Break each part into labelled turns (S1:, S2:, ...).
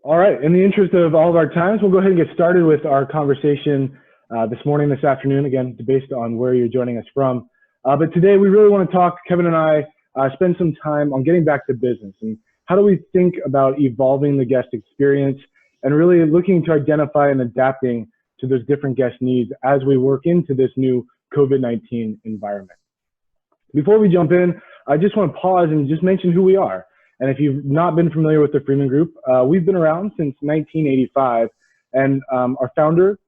S1: All right. In the interest of all of our times, we'll go ahead and get started with our conversation this morning, this afternoon, again, based on where you're joining us from. But today we really want to talk, Kevin and I, spend some time on getting back to business and how do we think about evolving the guest experience and really looking to identify and adapting to those different guest needs as we work into this new COVID-19 environment. Before we jump in, I just want to pause and just mention who we are. And if you've not been familiar with the Freeman Group, we've been around since 1985. And our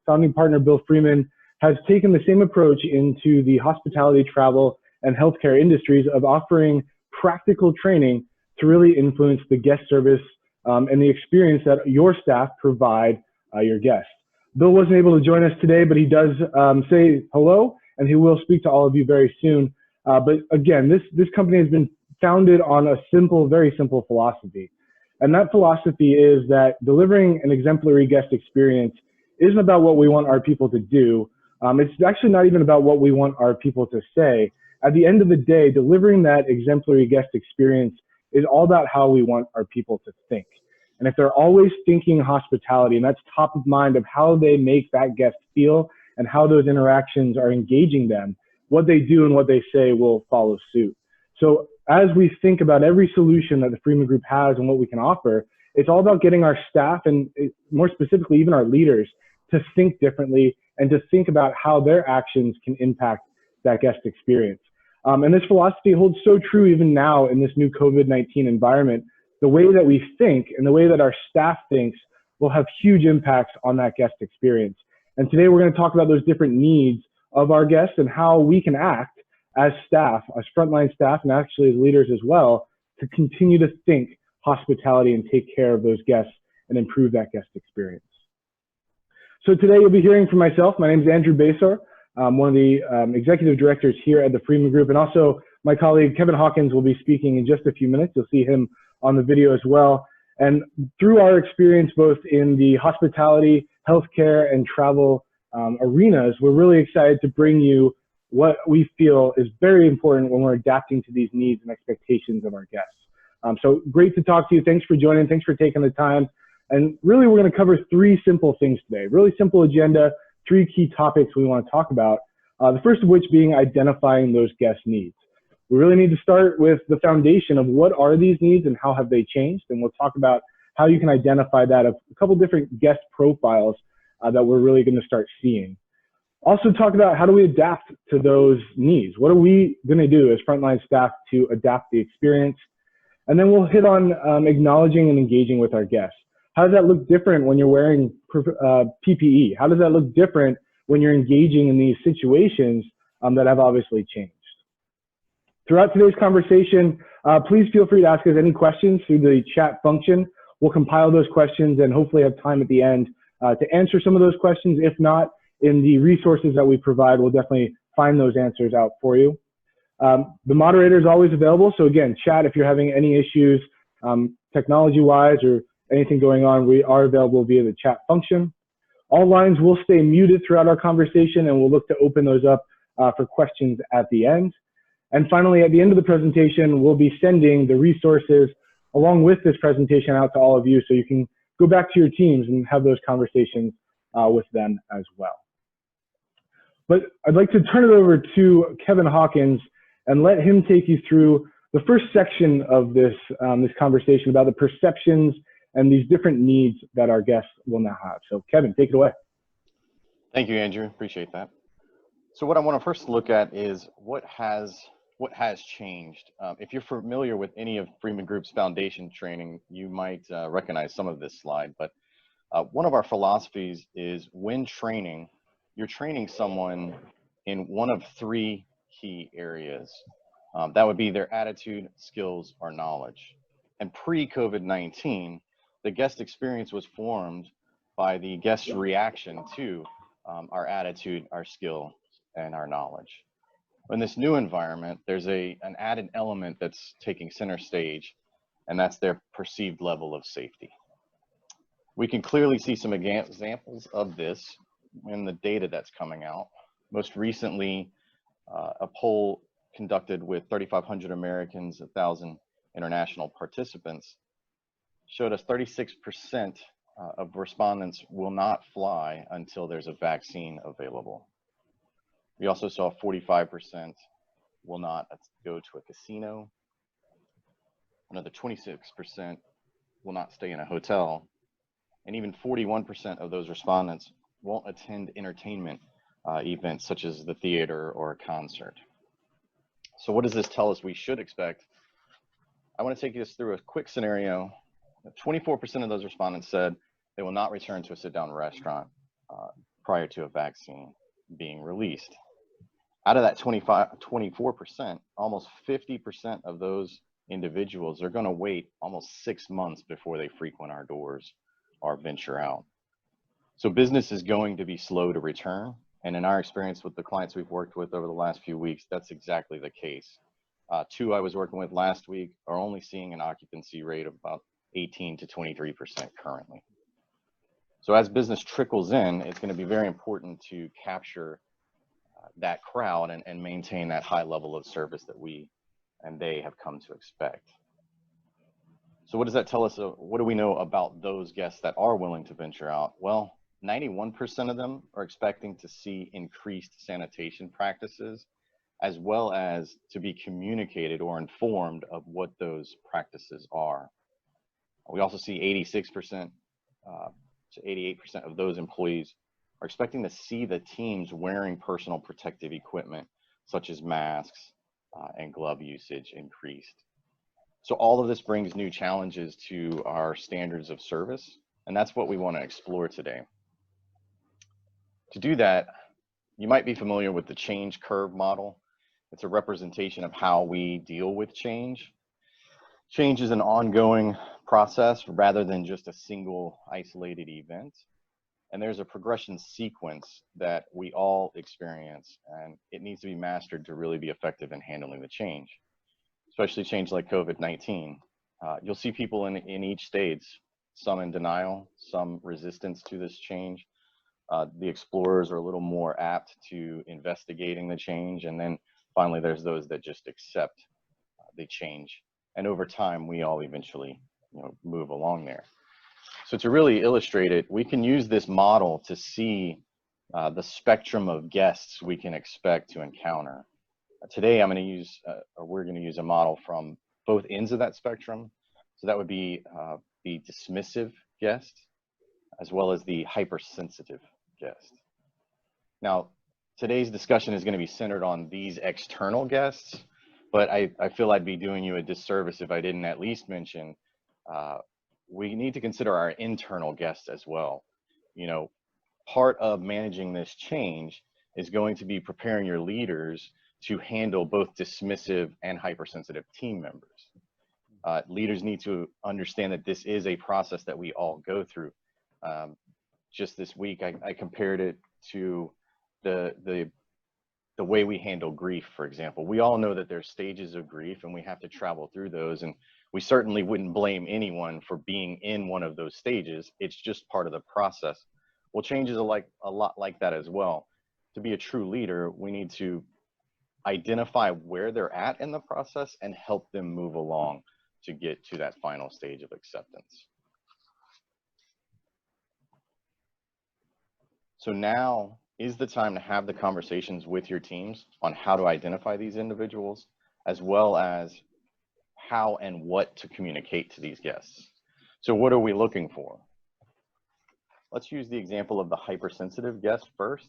S1: founding partner, Bill Freeman, has taken the same approach into the hospitality, travel, and healthcare industries of offering practical training to really influence the guest service and the experience that your staff provide your guests. Bill wasn't able to join us today, but he does say hello, and he will speak to all of you very soon. But again, this company has been founded on a very simple philosophy. And that philosophy is that delivering an exemplary guest experience isn't about what we want our people to do. It's actually not even about what we want our people to say. At the end of the day, delivering that exemplary guest experience is all about how we want our people to think. And if they're always thinking hospitality, and that's top of mind of how they make that guest feel and how those interactions are engaging them, what they do and what they say will follow suit. So as we think about every solution that the Freeman Group has and what we can offer, it's all about getting our staff and more specifically even our leaders to think differently and to think about how their actions can impact that guest experience. And this philosophy holds so true even now in this new COVID-19 environment. The way that we think and the way that our staff thinks will have huge impacts on that guest experience. And today we're going to talk about those different needs of our guests and how we can act as staff, as frontline staff, and actually as leaders as well, to continue to think hospitality and take care of those guests and improve that guest experience. So today you'll be hearing from myself. My name is Andrew Basor. I'm one of the executive directors here at the Freeman Group, and also my colleague Kevin Hawkins will be speaking in just a few minutes. You'll see him on the video as well. And through our experience both in the hospitality, healthcare, and travel arenas, we're really excited to bring you what we feel is very important when we're adapting to these needs and expectations of our guests. So great to talk to you. Thanks for joining. Thanks for taking the time. And really, we're going to cover three simple things today. Really simple agenda, three key topics we want to talk about. The first of which being identifying those guest needs. We really need to start with the foundation of what are these needs and how have they changed. And we'll talk about how you can identify that of a couple different guest profiles that we're really going to start seeing. Also talk about how do we adapt to those needs? What are we going to do as frontline staff to adapt the experience? And then we'll hit on acknowledging and engaging with our guests. How does that look different when you're wearing PPE? How does that look different when you're engaging in these situations that have obviously changed? Throughout today's conversation, please feel free to ask us any questions through the chat function. We'll compile those questions and hopefully have time at the end to answer some of those questions. If not, in the resources that we provide, we'll definitely find those answers out for you. The moderator is always available. So again, chat if you're having any issues technology-wise or anything going on, we are available via the chat function. All lines will stay muted throughout our conversation, and we'll look to open those up for questions at the end. And finally, at the end of the presentation, we'll be sending the resources along with this presentation out to all of you so you can go back to your teams and have those conversations with them as well. But I'd like to turn it over to Kevin Hawkins and let him take you through the first section of this, this conversation about the perceptions and these different needs that our guests will now have. So Kevin, take it away.
S2: Thank you, Andrew. Appreciate that. So what I want to first look at is what has changed. If you're familiar with any of Freeman Group's foundation training, you might recognize some of this slide. But one of our philosophies is when training, you're training someone in one of three key areas. That would be their attitude, skills, or knowledge. And pre-COVID-19, the guest experience was formed by the guest reaction to our attitude, our skill, and our knowledge. In this new environment, there's an added element that's taking center stage, and that's their perceived level of safety. We can clearly see some examples of this in the data that's coming out. Most recently, a poll conducted with 3,500 Americans, 1,000 international participants, showed us 36% of respondents will not fly until there's a vaccine available. We also saw 45% will not go to a casino. Another 26% will not stay in a hotel. And even 41% of those respondents won't attend entertainment events such as the theater or a concert. So what does this tell us we should expect? I want to take us through a quick scenario. 24% of those respondents said they will not return to a sit-down restaurant prior to a vaccine being released. Out of that 24%, almost 50% of those individuals are going to wait almost 6 months before they frequent our doors or venture out. So business is going to be slow to return. And in our experience with the clients we've worked with over the last few weeks, that's exactly the case. Two I was working with last week are only seeing an occupancy rate of about 18 to 23% currently. So as business trickles in, it's going to be very important to capture that crowd and maintain that high level of service that we and they have come to expect. So what does that tell us? What do we know about those guests that are willing to venture out? Well, 91% of them are expecting to see increased sanitation practices, as well as to be communicated or informed of what those practices are. We also see 86% to 88% of those employees are expecting to see the teams wearing personal protective equipment, such as masks and glove usage increased. So all of this brings new challenges to our standards of service, and that's what we want to explore today. To do that, you might be familiar with the change curve model. It's a representation of how we deal with change. Change is an ongoing process rather than just a single isolated event. And there's a progression sequence that we all experience, and it needs to be mastered to really be effective in handling the change, especially change like COVID-19. You'll see people in each stage, some in denial, some resistance to this change. The explorers are a little more apt to investigating the change, and then finally there's those that just accept the change. And over time, we all eventually move along there. So to really illustrate it, we can use this model to see the spectrum of guests we can expect to encounter. Today, we're going to use a model from both ends of that spectrum. So that would be the dismissive guest, as well as the hypersensitive guest. Now, today's discussion is going to be centered on these external guests, but I feel I'd be doing you a disservice if I didn't at least mention we need to consider our internal guests as well. Part of managing this change is going to be preparing your leaders to handle both dismissive and hypersensitive team members. Leaders need to understand that this is a process that we all go through. Just this week, I compared it to the way we handle grief, for example. We all know that there's stages of grief and we have to travel through those, and we certainly wouldn't blame anyone for being in one of those stages. It's just part of the process. Well, change is a lot like that as well. To be a true leader, we need to identify where they're at in the process and help them move along to get to that final stage of acceptance. So now is the time to have the conversations with your teams on how to identify these individuals, as well as how and what to communicate to these guests. So what are we looking for? Let's use the example of the hypersensitive guest first.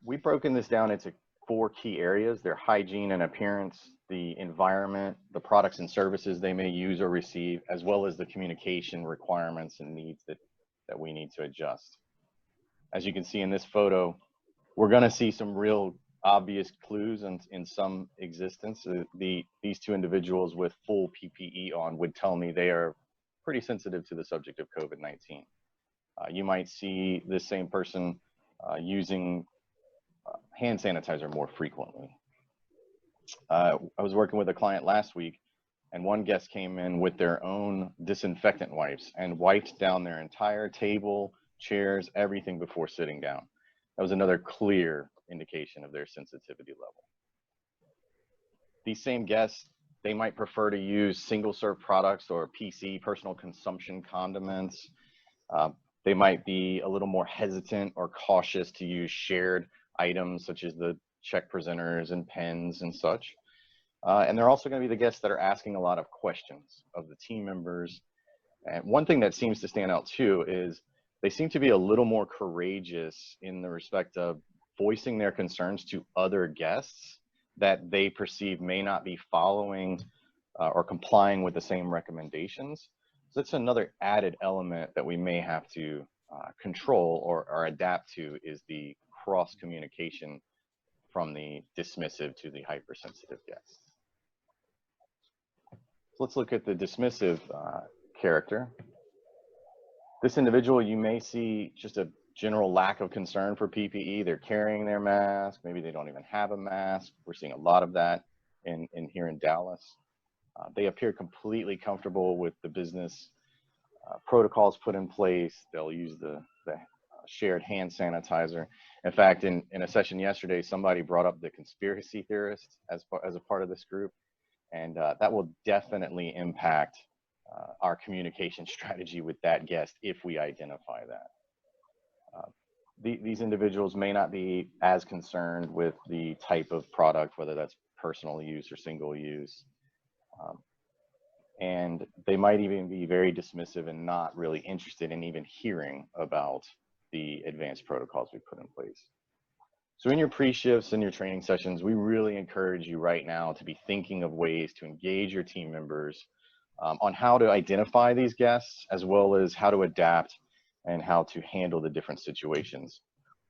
S2: We've broken this down into 4 key areas: their hygiene and appearance, the environment, the products and services they may use or receive, as well as the communication requirements and needs that we need to adjust. As you can see in this photo, we're going to see some real obvious clues in some existence. These 2 individuals with full PPE on would tell me they are pretty sensitive to the subject of COVID-19. You might see this same person using hand sanitizer more frequently. I was working with a client last week, and one guest came in with their own disinfectant wipes and wiped down their entire table, chairs, everything before sitting down. That was another clear indication of their sensitivity level. These same guests They might prefer to use single-serve products or PC, personal consumption condiments. Uh, they might be a little more hesitant or cautious to use shared items such as the check presenters and pens and such. And they're also going to be the guests that are asking a lot of questions of the team members. And one thing that seems to stand out too is they seem to be a little more courageous in the respect of voicing their concerns to other guests that they perceive may not be following or complying with the same recommendations. So that's another added element that we may have to control or adapt to, is the cross communication from the dismissive to the hypersensitive guests. So let's look at the dismissive character. This individual, you may see just a general lack of concern for PPE. They're carrying their mask. Maybe they don't even have a mask. We're seeing a lot of that in here in Dallas. They appear completely comfortable with the business protocols put in place. They'll use the shared hand sanitizer. In fact, in a session yesterday, somebody brought up the conspiracy theorists as a part of this group, and that will definitely impact our communication strategy with that guest if we identify that. These individuals may not be as concerned with the type of product, whether that's personal use or single use. And they might even be very dismissive and not really interested in even hearing about the advanced protocols we put in place. So in your pre-shifts and your training sessions, we really encourage you right now to be thinking of ways to engage your team members on how to identify these guests, as well as how to adapt and how to handle the different situations.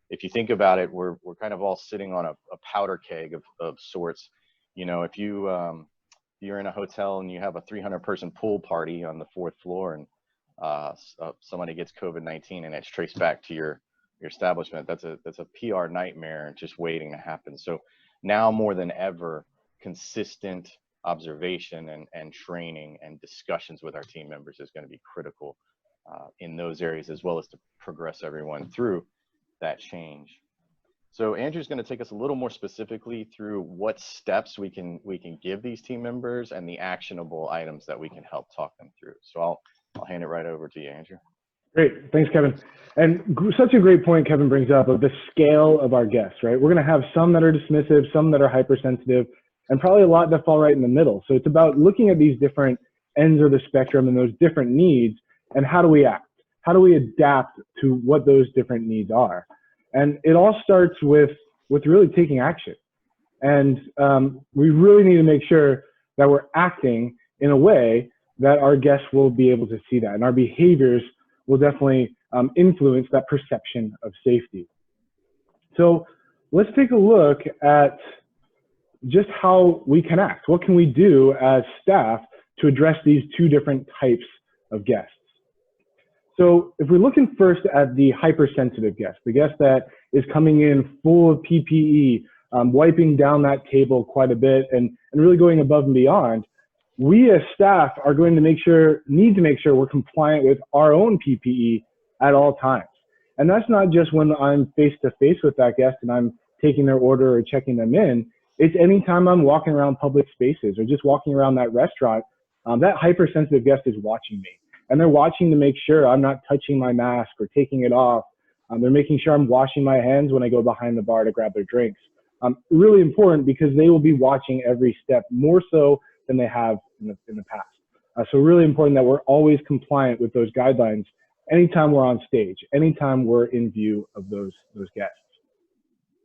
S2: If you think about it, we're kind of all sitting on a powder keg of sorts. You know, if you're in a hotel and you have a 300-person pool party on the 4th floor, and somebody gets COVID-19 and it's traced back to your establishment, that's a PR nightmare just waiting to happen. So now more than ever, consistent observation and training and discussions with our team members is going to be critical in those areas, as well as to progress everyone through that change. So Andrew's going to take us a little more specifically through what steps we can give these team members and the actionable items that we can help talk them through. So I'll hand it right over to you, Andrew.
S1: Great, thanks, Kevin. And such a great point Kevin brings up of the scale of our guests, right? We're going to have some that are dismissive, some that are hypersensitive, and probably a lot that fall right in the middle. So it's about looking at these different ends of the spectrum and those different needs, and how do we act? How do we adapt to what those different needs are? And it all starts with really taking action. And we really need to make sure that we're acting in a way that our guests will be able to see that. And our behaviors will definitely influence that perception of safety. So let's take a look at just how we can act. What can we do as staff to address these two different types of guests? So if we're looking first at the hypersensitive guest, the guest that is coming in full of PPE, wiping down that table quite a bit and really going above and beyond, we as staff are going to need to make sure we're compliant with our own PPE at all times. And that's not just when I'm face to face with that guest and I'm taking their order or checking them in. It's anytime I'm walking around public spaces or just walking around that restaurant, that hypersensitive guest is watching me. And they're watching to make sure I'm not touching my mask or taking it off. They're making sure I'm washing my hands when I go behind the bar to grab their drinks. Really important, because they will be watching every step, more so than they have in the past. So really important that we're always compliant with those guidelines anytime we're on stage, anytime we're in view of those guests.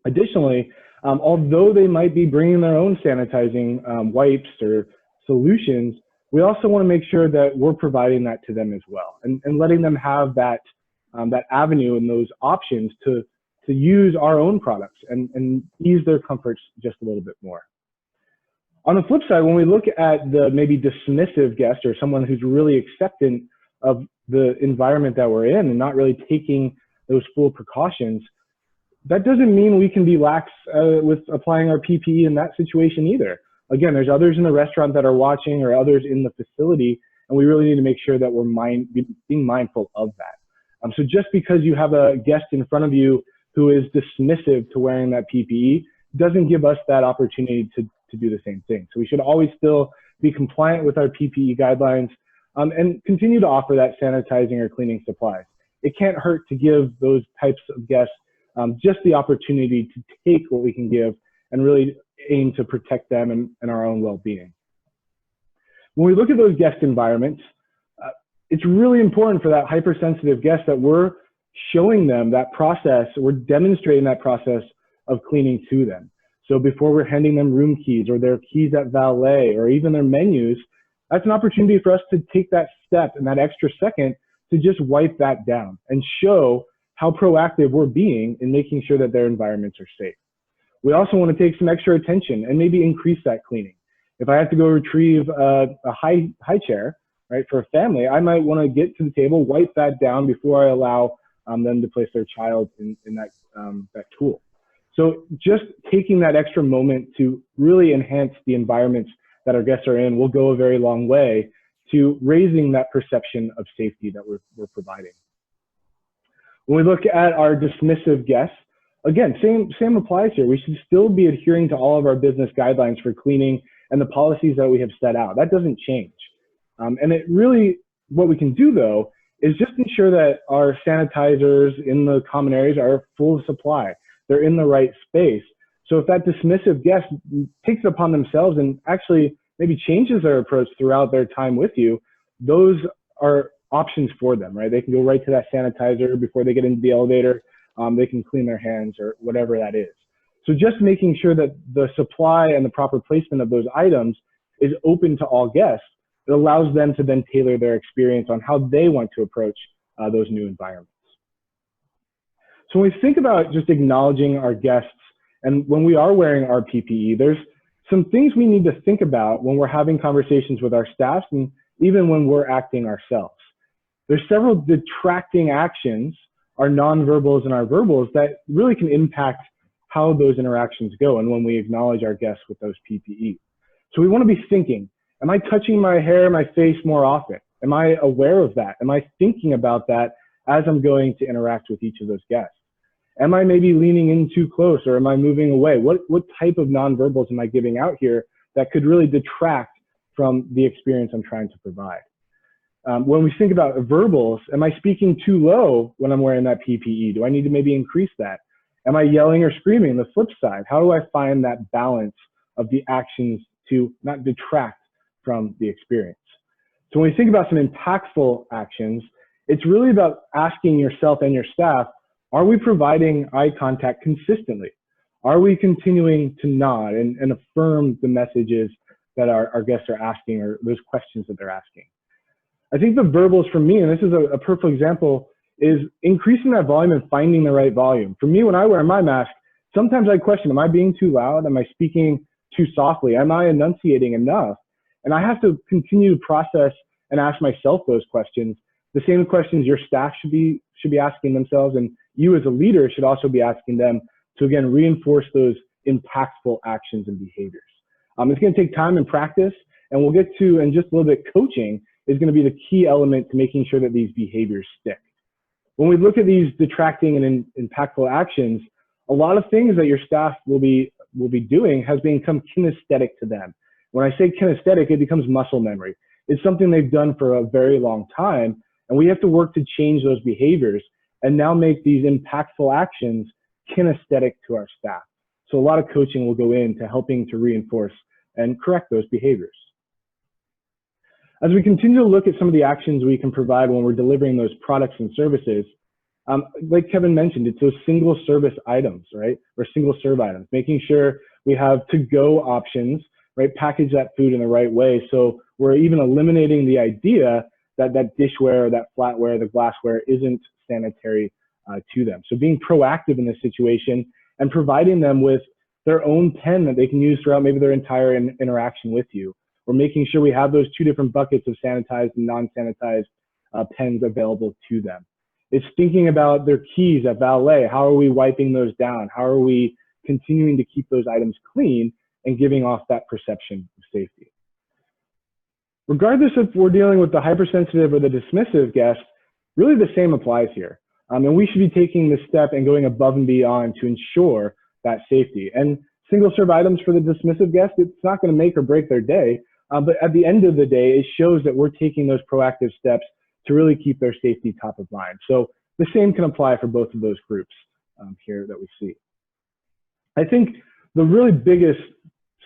S1: Additionally, although they might be bringing their own sanitizing wipes or solutions, we also want to make sure that we're providing that to them as well, and letting them have that avenue and those options to use our own products and ease their comforts just a little bit more. On the flip side, when we look at the maybe dismissive guest, or someone who's really acceptant of the environment that we're in and not really taking those full precautions, that doesn't mean we can be lax with applying our PPE in that situation either. Again, there's others in the restaurant that are watching, or others in the facility, and we really need to make sure that we're being mindful of that. So just because you have a guest in front of you who is dismissive to wearing that PPE doesn't give us that opportunity to do the same thing. So we should always still be compliant with our PPE guidelines, and continue to offer that sanitizing or cleaning supplies. It can't hurt to give those types of guests just the opportunity to take what we can give and really aim to protect them and our own well-being. When we look at those guest environments, it's really important for that hypersensitive guest that we're showing them that process, we're demonstrating that process of cleaning to them. So before we're handing them room keys or their keys at valet or even their menus, that's an opportunity for us to take that step and that extra second to just wipe that down and show how proactive we're being in making sure that their environments are safe. We also want to take some extra attention and maybe increase that cleaning. If I have to go retrieve a high chair, right, for a family, I might want to get to the table, wipe that down before I allow them to place their child in that tool. So just taking that extra moment to really enhance the environments that our guests are in will go a very long way to raising that perception of safety that we're providing. When we look at our dismissive guests, again, same applies here. We should still be adhering to all of our business guidelines for cleaning and the policies that we have set out. That doesn't change. And it really, what we can do though, is just ensure that our sanitizers in the common areas are full supply. They're in the right space. So if that dismissive guest takes it upon themselves and actually maybe changes their approach throughout their time with you, those are options for them, right? They can go right to that sanitizer before they get into the elevator. They can clean their hands or whatever that is. So just making sure that the supply and the proper placement of those items is open to all guests, it allows them to then tailor their experience on how they want to approach those new environments. So when we think about just acknowledging our guests and when we are wearing our PPE, there's some things we need to think about when we're having conversations with our staff and even when we're acting ourselves. There's several detracting actions, our nonverbals and our verbals, that really can impact how those interactions go and when we acknowledge our guests with those PPE. So we want to be thinking, am I touching my hair, my face more often? Am I aware of that? Am I thinking about that as I'm going to interact with each of those guests? Am I maybe leaning in too close or am I moving away? What type of nonverbals am I giving out here that could really detract from the experience I'm trying to provide? When we think about verbals, am I speaking too low when I'm wearing that PPE? Do I need to maybe increase that? Am I yelling or screaming? The flip side, how do I find that balance of the actions to not detract from the experience? So when we think about some impactful actions, it's really about asking yourself and your staff, are we providing eye contact consistently? Are we continuing to nod and affirm the messages that our guests are asking or those questions that they're asking? I think the verbals for me, and this is a perfect example, is increasing that volume and finding the right volume. For me, when I wear my mask, sometimes I question, am I being too loud? Am I speaking too softly? Am I enunciating enough? And I have to continue to process and ask myself those questions. The same questions your staff should be asking themselves, and you as a leader should also be asking them to, again, reinforce those impactful actions and behaviors. It's going to take time and practice, and we'll get to, in just a little bit, coaching is going to be the key element to making sure that these behaviors stick. When we look at these detracting and impactful actions, a lot of things that your staff will be doing has become kinesthetic to them. When I say kinesthetic, it becomes muscle memory. It's something they've done for a very long time, and we have to work to change those behaviors and now make these impactful actions kinesthetic to our staff. So a lot of coaching will go into helping to reinforce and correct those behaviors. As we continue to look at some of the actions we can provide when we're delivering those products and services, like Kevin mentioned, it's those single service items, right? Or single serve items, making sure we have to-go options, right? Package that food in the right way. So we're even eliminating the idea that that dishware, or that flatware, the glassware isn't sanitary to them. So being proactive in this situation and providing them with their own pen that they can use throughout maybe their entire interaction with you. We're making sure we have those two different buckets of sanitized and non-sanitized pens available to them. It's thinking about their keys at valet. How are we wiping those down? How are we continuing to keep those items clean and giving off that perception of safety? Regardless if we're dealing with the hypersensitive or the dismissive guest, really the same applies here. And we should be taking this step and going above and beyond to ensure that safety. And single serve items for the dismissive guest, it's not going to make or break their day. But at the end of the day, it shows that we're taking those proactive steps to really keep their safety top of mind. So the same can apply for both of those groups here that we see. I think the really biggest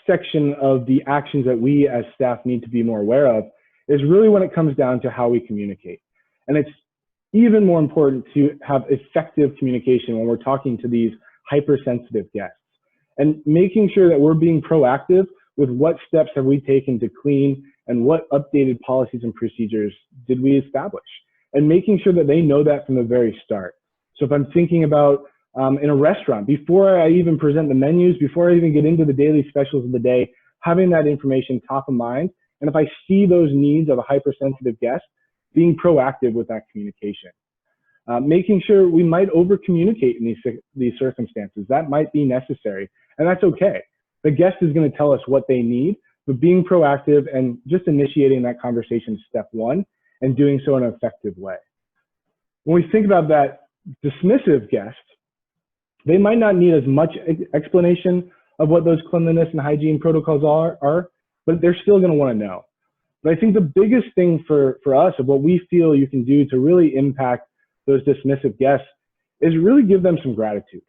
S1: section of the actions that we as staff need to be more aware of is really when it comes down to how we communicate. And it's even more important to have effective communication when we're talking to these hypersensitive guests, and making sure that we're being proactive with what steps have we taken to clean and what updated policies and procedures did we establish, and making sure that they know that from the very start. So if I'm thinking about in a restaurant, before I even present the menus, before I even get into the daily specials of the day, having that information top of mind. And if I see those needs of a hypersensitive guest, being proactive with that communication. Making sure we might over communicate in these circumstances. That might be necessary, and that's okay. The guest is going to tell us what they need, but being proactive and just initiating that conversation is step one, and doing so in an effective way. When we think about that dismissive guest, they might not need as much explanation of what those cleanliness and hygiene protocols are, but they're still going to want to know. But I think the biggest thing for us of what we feel you can do to really impact those dismissive guests is really give them some gratitude.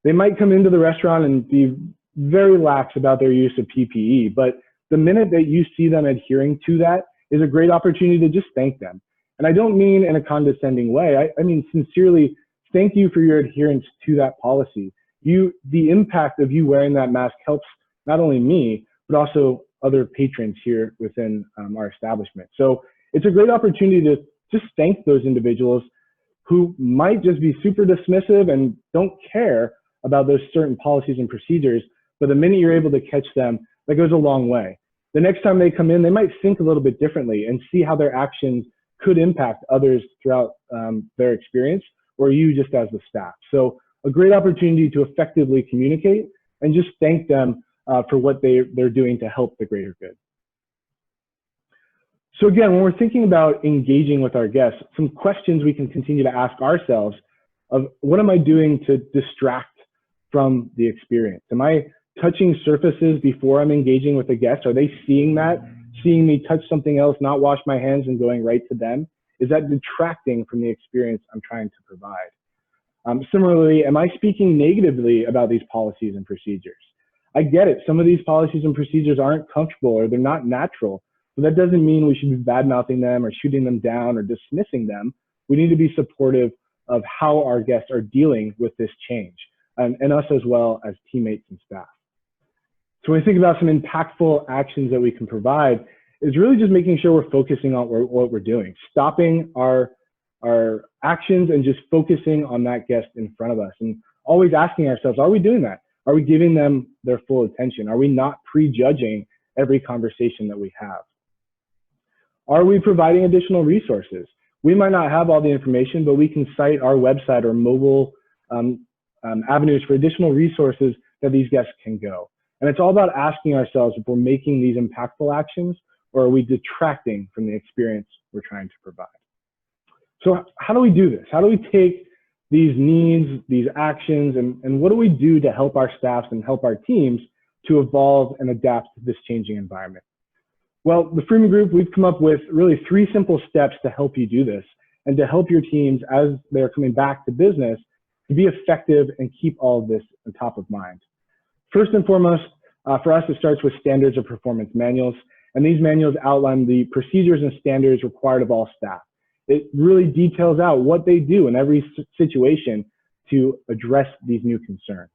S1: They might come into the restaurant and be very lax about their use of PPE, but the minute that you see them adhering to that is a great opportunity to just thank them. And I don't mean in a condescending way. I mean sincerely, thank you for your adherence to that policy. The impact of you wearing that mask helps not only me, but also other patrons here within our establishment. So it's a great opportunity to just thank those individuals who might just be super dismissive and don't care about those certain policies and procedures, but the minute you're able to catch them, that goes a long way. The next time they come in, they might think a little bit differently and see how their actions could impact others throughout their experience, or you just as the staff. So a great opportunity to effectively communicate and just thank them for what they're doing to help the greater good. So again, when we're thinking about engaging with our guests, some questions we can continue to ask ourselves of what am I doing to distract from the experience? Am I touching surfaces before I'm engaging with the guest? Are they seeing that? Seeing me touch something else, not wash my hands and going right to them? Is that detracting from the experience I'm trying to provide? Similarly, am I speaking negatively about these policies and procedures? I get it. Some of these policies and procedures aren't comfortable or they're not natural. But that doesn't mean we should be bad-mouthing them or shooting them down or dismissing them. We need to be supportive of how our guests are dealing with this change, and us as well as teammates and staff. So when we think about some impactful actions that we can provide, is really just making sure we're focusing on what we're doing, stopping our actions and just focusing on that guest in front of us, and always asking ourselves, are we doing that? Are we giving them their full attention? Are we not prejudging every conversation that we have? Are we providing additional resources? We might not have all the information, but we can cite our website or mobile avenues for additional resources that these guests can go. And it's all about asking ourselves if we're making these impactful actions or are we detracting from the experience we're trying to provide. So how do we do this? How do we take these needs, these actions, and what do we do to help our staffs and help our teams to evolve and adapt to this changing environment? Well, the Freeman Group, we've come up with really 3 simple steps to help you do this and to help your teams as they're coming back to business to be effective and keep all of this on top of mind. First and foremost, for us, it starts with standards of performance manuals. And these manuals outline the procedures and standards required of all staff. It really details out what they do in every situation to address these new concerns.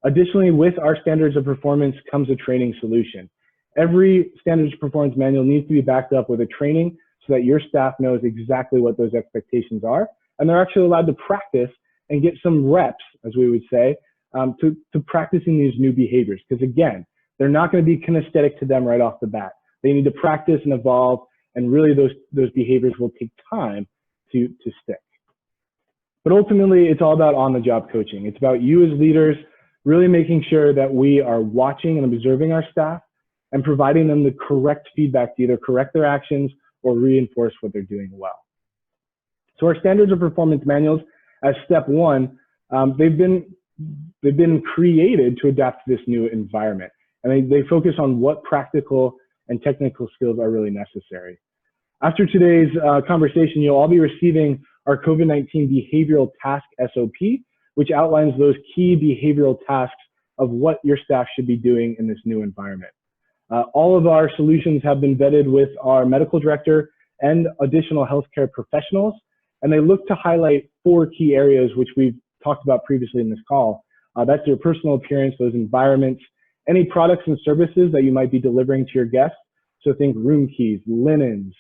S1: Additionally, with our standards of performance comes a training solution. Every standards of performance manual needs to be backed up with a training so that your staff knows exactly what those expectations are, and they're actually allowed to practice and get some reps, as we would say, to practicing these new behaviors. Because again, they're not going to be kinesthetic to them right off the bat. They need to practice and evolve, and really those behaviors will take time to stick. But ultimately, it's all about on-the-job coaching. It's about you as leaders really making sure that we are watching and observing our staff and providing them the correct feedback to either correct their actions or reinforce what they're doing well. So our standards of performance manuals, as step 1, they've been created to adapt to this new environment. And they focus on what practical and technical skills are really necessary. After today's conversation, you'll all be receiving our COVID-19 behavioral task SOP, which outlines those key behavioral tasks of what your staff should be doing in this new environment. All of our solutions have been vetted with our medical director and additional healthcare professionals, and they look to highlight 4 key areas which we've talked about previously in this call. That's your personal appearance, those environments, any products and services that you might be delivering to your guests. So think room keys, linens,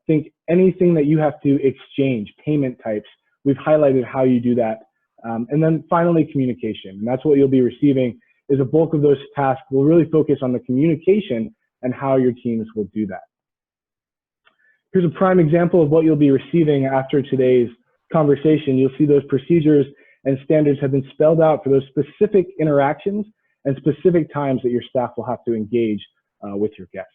S1: think anything that you have to exchange, payment types. We've highlighted how you do that. And then finally, communication. And that's what you'll be receiving is a bulk of those tasks will really focus on the communication and how your teams will do that. Here's a prime example of what you'll be receiving after today's conversation. You'll see those procedures and standards have been spelled out for those specific interactions and specific times that your staff will have to engage with your guests.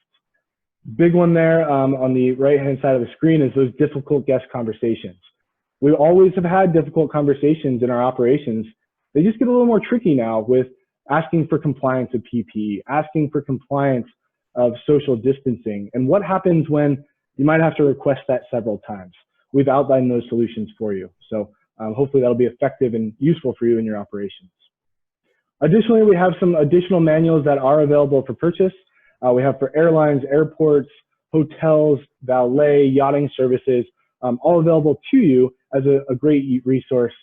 S1: Big one there on the right-hand side of the screen is those difficult guest conversations. We always have had difficult conversations in our operations. They just get a little more tricky now with asking for compliance of PPE, asking for compliance of social distancing, and what happens when you might have to request that several times. We've outlined those solutions for you. So hopefully that'll be effective and useful for you in your operations. Additionally, we have some additional manuals that are available for purchase. We have for airlines, airports, hotels, valet, yachting services, all available to you as a great resource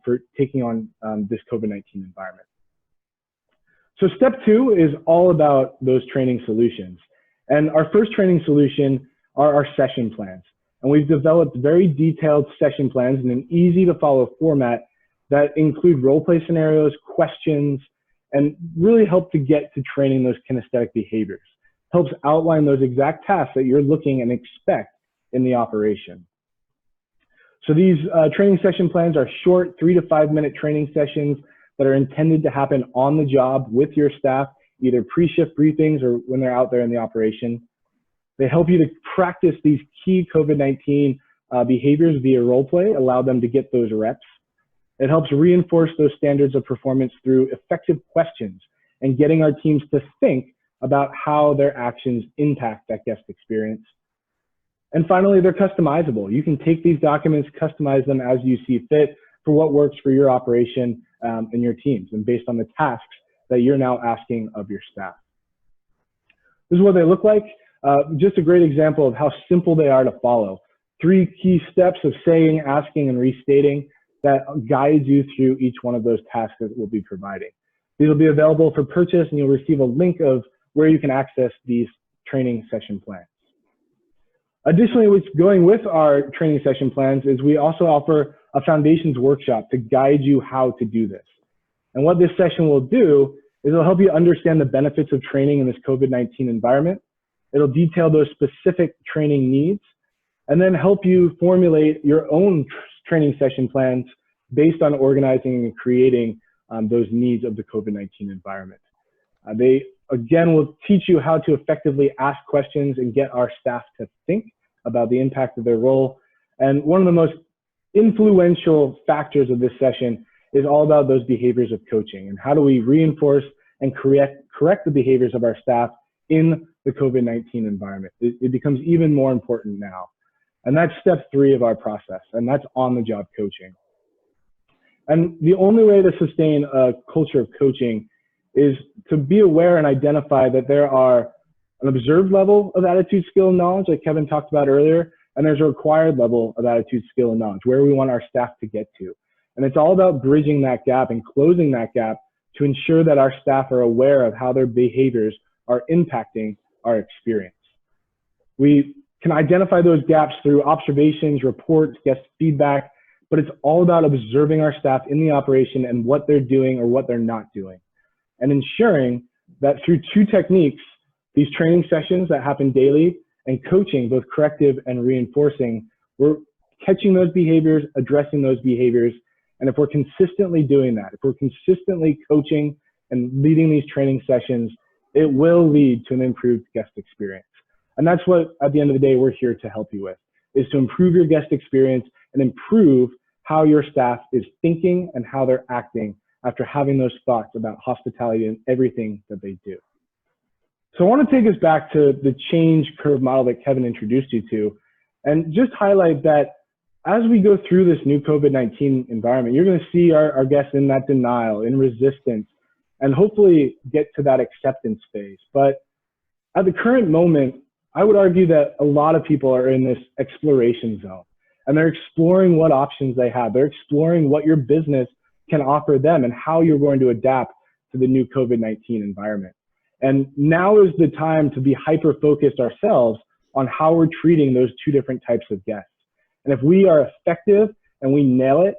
S1: for taking on this COVID-19 environment. So step 2 is all about those training solutions. And our first training solution are our session plans. And we've developed very detailed session plans in an easy to follow format that include role play scenarios, questions, and really help to get to training those kinesthetic behaviors. Helps outline those exact tasks that you're looking and expect in the operation. So these training session plans are short 3 to 5 minute training sessions that are intended to happen on the job with your staff, either pre-shift briefings or when they're out there in the operation. They help you to practice these key COVID-19 behaviors via role play, allow them to get those reps. It helps reinforce those standards of performance through effective questions and getting our teams to think about how their actions impact that guest experience. And finally, they're customizable. You can take these documents, customize them as you see fit for what works for your operation and your teams, and based on the tasks that you're now asking of your staff. This is what they look like. Just a great example of how simple they are to follow. 3 key steps of saying, asking, and restating that guides you through each one of those tasks that we'll be providing. These will be available for purchase, and you'll receive a link of where you can access these training session plans. Additionally, what's going with our training session plans is we also offer a foundations workshop to guide you how to do this. And what this session will do is it'll help you understand the benefits of training in this COVID-19 environment. It'll detail those specific training needs and then help you formulate your own training session plans based on organizing and creating those needs of the COVID-19 environment. They, again, will teach you how to effectively ask questions and get our staff to think about the impact of their role. And one of the most influential factors of this session is all about those behaviors of coaching and how do we reinforce and correct the behaviors of our staff in the COVID-19 environment. It becomes even more important now. And that's step 3 of our process, and that's on-the-job coaching. And the only way to sustain a culture of coaching is to be aware and identify that there are an observed level of attitude, skill, and knowledge, like Kevin talked about earlier, and there's a required level of attitude, skill, and knowledge, where we want our staff to get to. And it's all about bridging that gap and closing that gap to ensure that our staff are aware of how their behaviors are impacting our experience. We can identify those gaps through observations, reports, guest feedback, but it's all about observing our staff in the operation and what they're doing or what they're not doing, and ensuring that through 2 techniques, these training sessions that happen daily and coaching, both corrective and reinforcing, we're catching those behaviors, addressing those behaviors. And if we're consistently doing that, if we're consistently coaching and leading these training sessions, it will lead to an improved guest experience. And that's what, at the end of the day, we're here to help you with, is to improve your guest experience and improve how your staff is thinking and how they're acting after having those thoughts about hospitality and everything that they do. So I want to take us back to the change curve model that Kevin introduced you to, and just highlight that as we go through this new COVID-19 environment, you're going to see our guests in that denial, in resistance, and hopefully get to that acceptance phase. But at the current moment, I would argue that a lot of people are in this exploration zone, and they're exploring what options they have. They're exploring what your business can offer them and how you're going to adapt to the new COVID-19 environment. And now is the time to be hyper-focused ourselves on how we're treating those two different types of guests. And if we are effective and we nail it,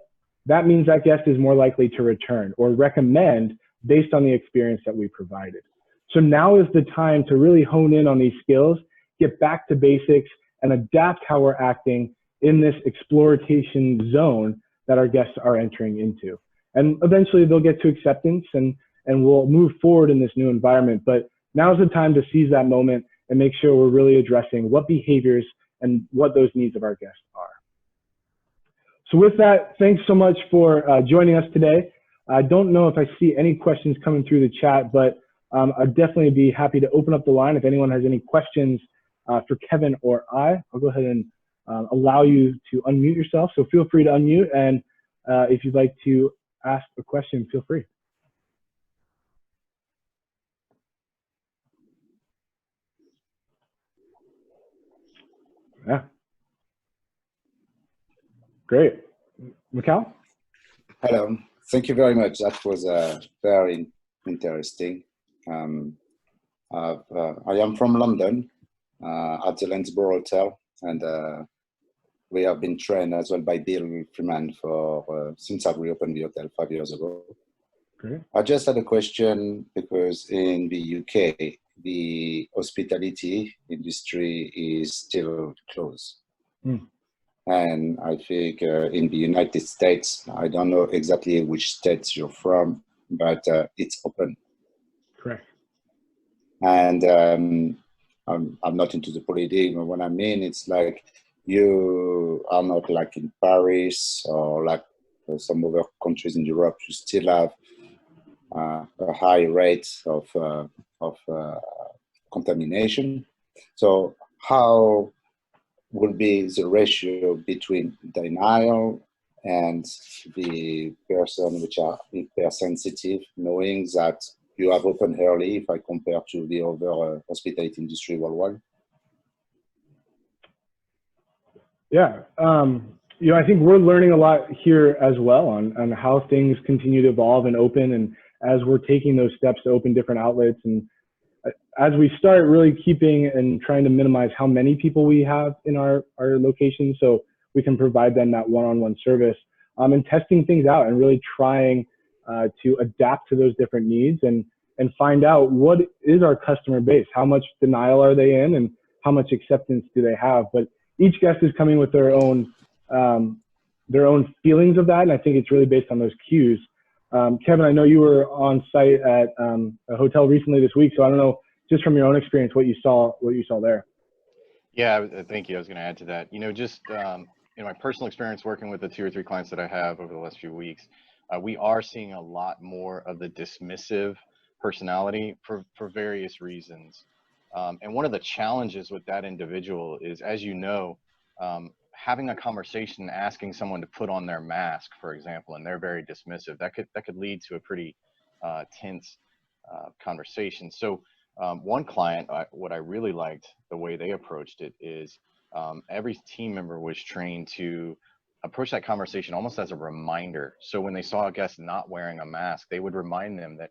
S1: that means that guest is more likely to return or recommend based on the experience that we provided. So now is the time to really hone in on these skills, get back to basics, and adapt how we're acting in this exploration zone that our guests are entering into. And eventually they'll get to acceptance and we'll move forward in this new environment. But now's the time to seize that moment and make sure we're really addressing what behaviors and what those needs of our guests are. So with that, thanks so much for joining us today. I don't know if I see any questions coming through the chat, but I'd definitely be happy to open up the line if anyone has any questions for Kevin or I. I'll go ahead and allow you to unmute yourself. So feel free to unmute, and if you'd like to ask a question, feel free. Yeah. Great. Mikhail?
S3: Hello. Thank you very much. That was very interesting. I am from London at the Lansborough Hotel, and we have been trained as well by Bill Freeman for since I reopened the hotel 5 years ago.
S1: Great.
S3: I just had a question because in the UK, the hospitality industry is still closed.
S1: Mm.
S3: And I think in the United States, I don't know exactly which states you're from, but it's open.
S1: Correct.
S3: And I'm not into the politics, but what I mean, it's like you are not like in Paris or like some other countries in Europe, you still have a high rate of contamination. So how will be the ratio between denial and the person which are hypersensitive, knowing that you have opened early if I compare to the other hospitality industry worldwide?
S1: Yeah, I think we're learning a lot here as well on how things continue to evolve and open, and as we're taking those steps to open different outlets, and as we start really keeping and trying to minimize how many people we have in our location so we can provide them that one-on-one service, and testing things out and really trying to adapt to those different needs and find out what is our customer base, how much denial are they in, and how much acceptance do they have. But each guest is coming with their own feelings of that, and I think it's really based on those cues. Kevin, I know you were on site at a hotel recently this week, so I don't know, just from your own experience, what you saw there.
S2: Yeah, thank you. I was going to add to that. Just my personal experience working with the 2 or 3 clients that I have over the last few weeks, we are seeing a lot more of the dismissive personality for various reasons. And one of the challenges with that individual is, as you know, having a conversation, asking someone to put on their mask, for example, and they're very dismissive, that could lead to a pretty tense conversation. So one client, what I really liked the way they approached it is every team member was trained to approach that conversation almost as a reminder. So when they saw a guest not wearing a mask, they would remind them that,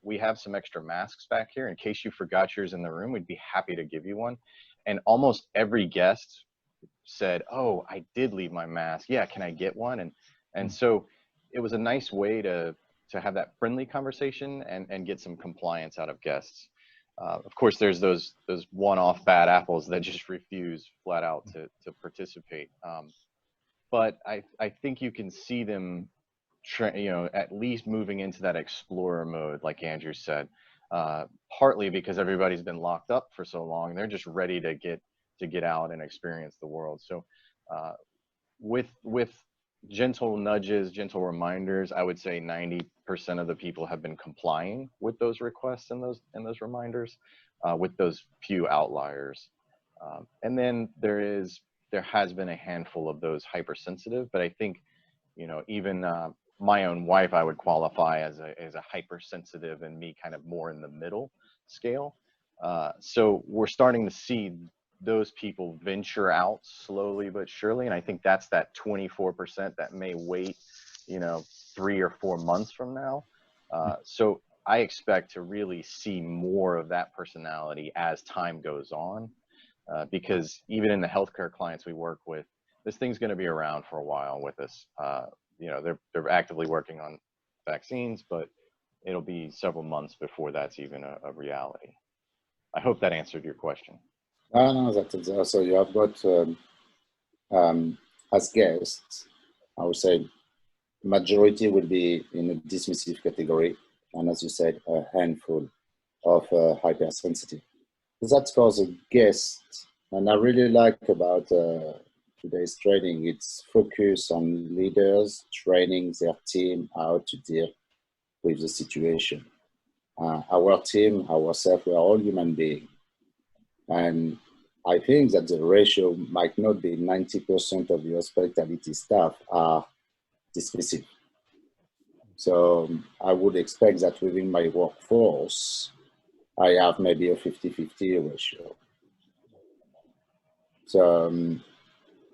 S2: we have some extra masks back here in case you forgot yours in the room. We'd be happy to give you one. And almost every guest said, "Oh, I did leave my mask. Yeah, can I get one?" And so it was a nice way to have that friendly conversation and get some compliance out of guests. Of course, there's those one-off bad apples that just refuse flat out to participate. But I think you can see them, at least moving into that explorer mode, like Andrew said, partly because everybody's been locked up for so long. They're just ready to get out and experience the world. So with gentle nudges, gentle reminders, I would say 90% of the people have been complying with those requests and those reminders. with those few outliers. And then there has been a handful of those hypersensitive, but I think, you know, even my own wife, I would qualify as a hypersensitive, and me kind of more in the middle scale. So we're starting to see those people venture out slowly but surely. And I think that's that 24% that may wait, you know, 3 or 4 months from now. So I expect to really see more of that personality as time goes on, because even in the healthcare clients we work with, this thing's going to be around for a while with us. You know, they're actively working on vaccines, but it'll be several months before that's even a reality. I hope that answered your question.
S3: No, that's so you have got as guests, I would say majority will be in a dismissive category, and as you said, a handful of hypersensitive. That's for the guest, and I really like about today's training. It's focus on leaders training their team how to deal with the situation. Our team, ourselves, we are all human beings. And I think that the ratio might not be 90% of your hospitality staff are dismissive. So I would expect that within my workforce, I have maybe a 50-50 ratio. So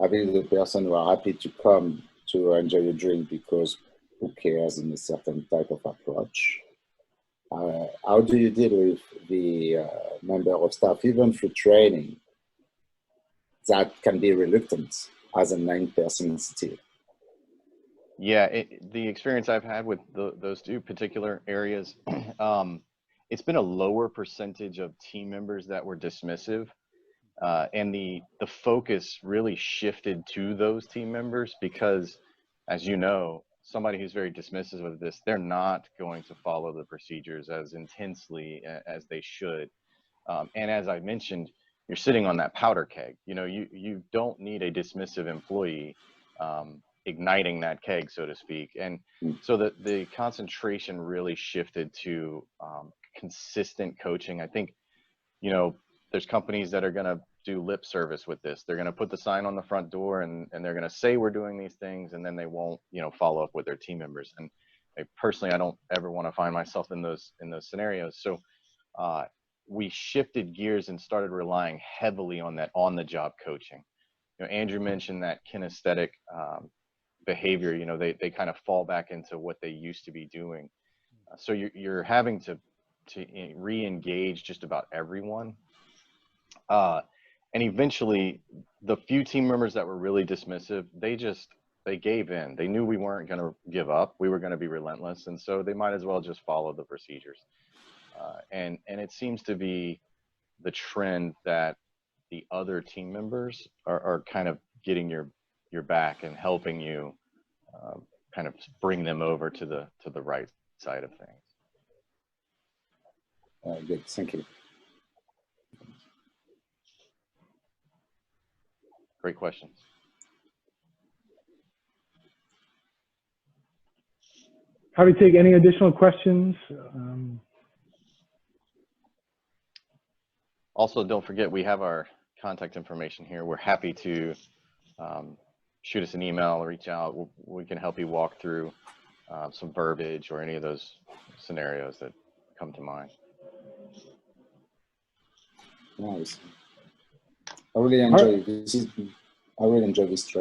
S3: I think the person who are happy to come to enjoy a drink because who cares in a certain type of approach. How do you deal with the member of staff, even through training, that can be reluctant as a 9% still?
S2: Yeah, the experience I've had with those two particular areas, it's been a lower percentage of team members that were dismissive, and the focus really shifted to those team members because, as you know, somebody who's very dismissive of this, they're not going to follow the procedures as intensely as they should. And as I mentioned, you're sitting on that powder keg. You know, you don't need a dismissive employee igniting that keg, so to speak. And so the concentration really shifted to consistent coaching. I think, you know, there's companies that are going to do lip service with this. They're going to put the sign on the front door and they're going to say we're doing these things, and then they won't, you know, follow up with their team members. And personally, I don't ever want to find myself in those scenarios. So we shifted gears and started relying heavily on that on-the-job coaching. You know, Andrew mentioned that kinesthetic behavior. You know, they kind of fall back into what they used to be doing. So you're having to re-engage just about everyone. And eventually, the few team members that were really dismissive, they gave in. They knew we weren't going to give up. We were going to be relentless. And so they might as well just follow the procedures. And it seems to be the trend that the other team members are kind of getting your back and helping you kind of bring them over to the right side of things.
S3: Good, thank you.
S2: Great questions.
S1: Happy to take any additional questions.
S2: Also, don't forget, we have our contact information here. We're happy to shoot us an email or reach out. We can help you walk through some verbiage or any of those scenarios that come to mind.
S3: Nice. I really enjoy this. I really enjoy this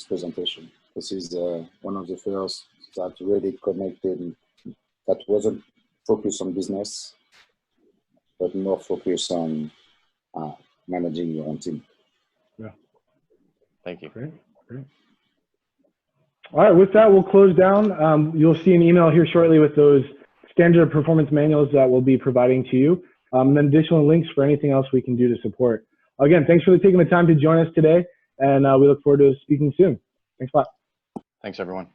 S3: presentation. This is one of the first that really connected, that wasn't focused on business, but more focused on managing your own team.
S1: Yeah.
S2: Thank you.
S1: Great. All right, with that, we'll close down. You'll see an email here shortly with those standard performance manuals that we'll be providing to you, and then additional links for anything else we can do to support. Again, thanks for taking the time to join us today, and we look forward to speaking soon. Thanks a lot.
S2: Thanks, everyone.